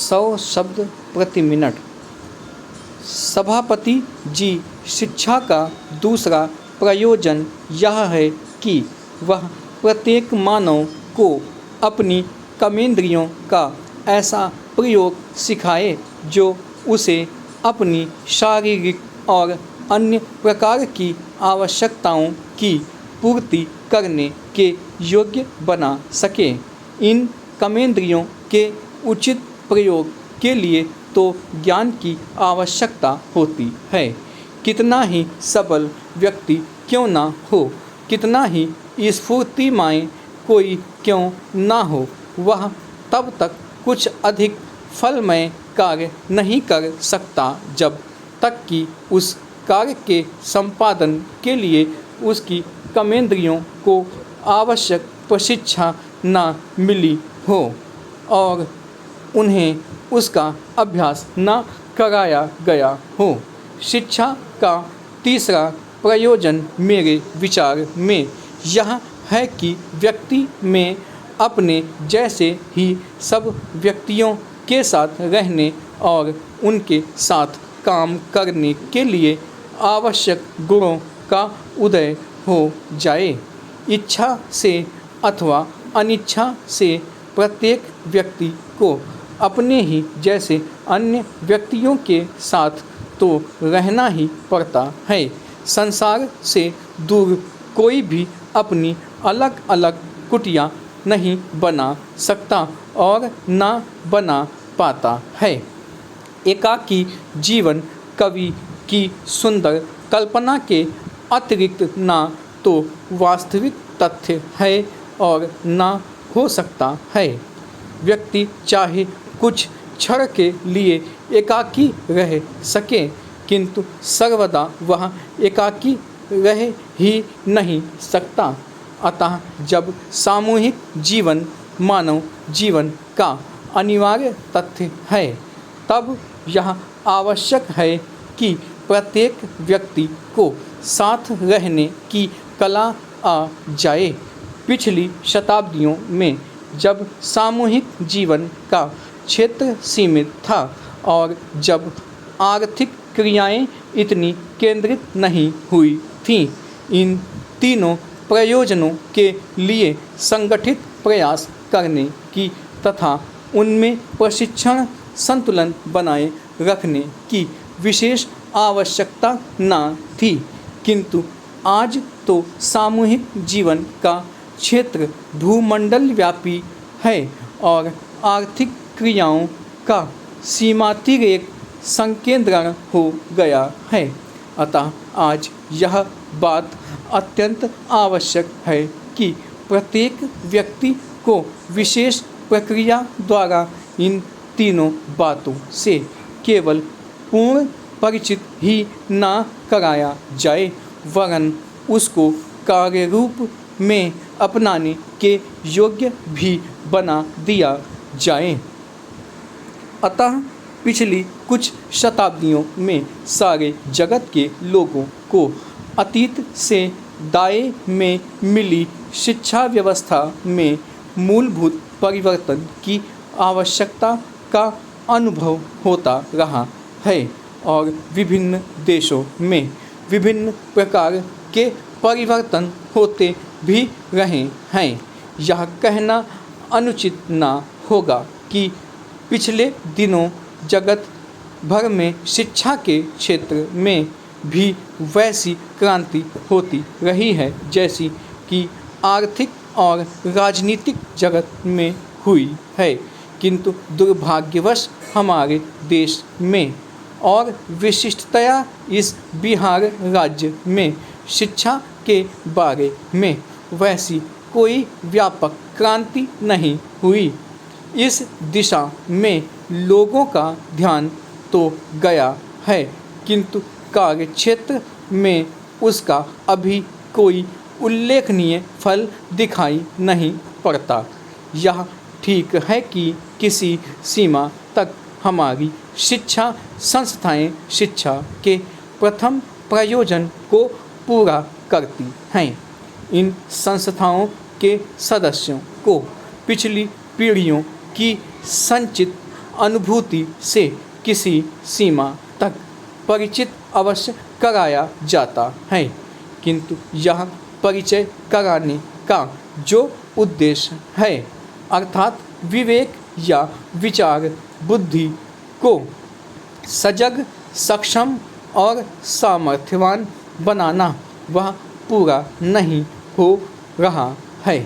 100 शब्द प्रति मिनट। सभापति जी, शिक्षा का दूसरा प्रयोजन यह है कि वह प्रत्येक मानव को अपनी कर्मेंद्रियों का ऐसा प्रयोग सिखाए जो उसे अपनी शारीरिक और अन्य प्रकार की आवश्यकताओं की पूर्ति करने के योग्य बना सके। इन कर्मेंद्रियों के उचित प्रयोग के लिए तो ज्ञान की आवश्यकता होती है। कितना ही सबल व्यक्ति क्यों ना हो, कितना ही स्फूर्तिमय कोई क्यों ना हो, वह तब तक कुछ अधिक फलमय कार्य नहीं कर सकता जब तक कि उस कार्य के संपादन के लिए उसकी कर्मेंद्रियों को आवश्यक प्रशिक्षण न मिली हो और उन्हें उसका अभ्यास न कराया गया हो। शिक्षा का तीसरा प्रयोजन मेरे विचार में यह है कि व्यक्ति में अपने जैसे ही सब व्यक्तियों के साथ रहने और उनके साथ काम करने के लिए आवश्यक गुणों का उदय हो जाए। इच्छा से अथवा अनिच्छा से प्रत्येक व्यक्ति को अपने ही जैसे अन्य व्यक्तियों के साथ तो रहना ही पड़ता है। संसार से दूर कोई भी अपनी अलग अलग कुटिया नहीं बना सकता और ना बना पाता है। एकाकी जीवन कवि की सुंदर कल्पना के अतिरिक्त ना तो वास्तविक तथ्य है और ना हो सकता है। व्यक्ति चाहे कुछ क्षण के लिए एकाकी रह सके, किंतु सर्वदा वह एकाकी रह ही नहीं सकता। अतः जब सामूहिक जीवन मानव जीवन का अनिवार्य तथ्य है, तब यह आवश्यक है कि प्रत्येक व्यक्ति को साथ रहने की कला आ जाए। पिछली शताब्दियों में जब सामूहिक जीवन का क्षेत्र सीमित था और जब आर्थिक क्रियाएं इतनी केंद्रित नहीं हुई थीं, इन तीनों प्रयोजनों के लिए संगठित प्रयास करने की तथा उनमें प्रशिक्षण संतुलन बनाए रखने की विशेष आवश्यकता न थी। किंतु आज तो सामूहिक जीवन का क्षेत्र भूमंडल व्यापी है और आर्थिक क्रियाओं का सीमातिरेक संकेंद्रण हो गया है। अतः आज यह बात अत्यंत आवश्यक है कि प्रत्येक व्यक्ति को विशेष प्रक्रिया द्वारा इन तीनों बातों से केवल पूर्ण परिचित ही ना कराया जाए, वरन उसको कार्य रूप में अपनाने के योग्य भी बना दिया जाए। अतः पिछली कुछ शताब्दियों में सारे जगत के लोगों को अतीत से दाएं में मिली शिक्षा व्यवस्था में मूलभूत परिवर्तन की आवश्यकता का अनुभव होता रहा है और विभिन्न देशों में विभिन्न प्रकार के परिवर्तन होते भी रहे हैं। यह कहना अनुचित ना होगा कि पिछले दिनों जगत भर में शिक्षा के क्षेत्र में भी वैसी क्रांति होती रही है जैसी कि आर्थिक और राजनीतिक जगत में हुई है। किंतु दुर्भाग्यवश हमारे देश में और विशिष्टतया इस बिहार राज्य में शिक्षा के बारे में वैसी कोई व्यापक क्रांति नहीं हुई। इस दिशा में लोगों का ध्यान तो गया है, किंतु कार्य क्षेत्र में उसका अभी कोई उल्लेखनीय फल दिखाई नहीं पड़ता। यह ठीक है कि किसी सीमा तक हमारी शिक्षा संस्थाएं शिक्षा के प्रथम प्रयोजन को पूरा करती हैं। इन संस्थाओं के सदस्यों को पिछली पीढ़ियों की संचित अनुभूति से किसी सीमा तक परिचित अवश्य कराया जाता है, किंतु यह परिचय कराने का जो उद्देश्य है अर्थात विवेक या विचार बुद्धि को सजग, सक्षम और सामर्थ्यवान बनाना, वह पूरा नहीं हो रहा है।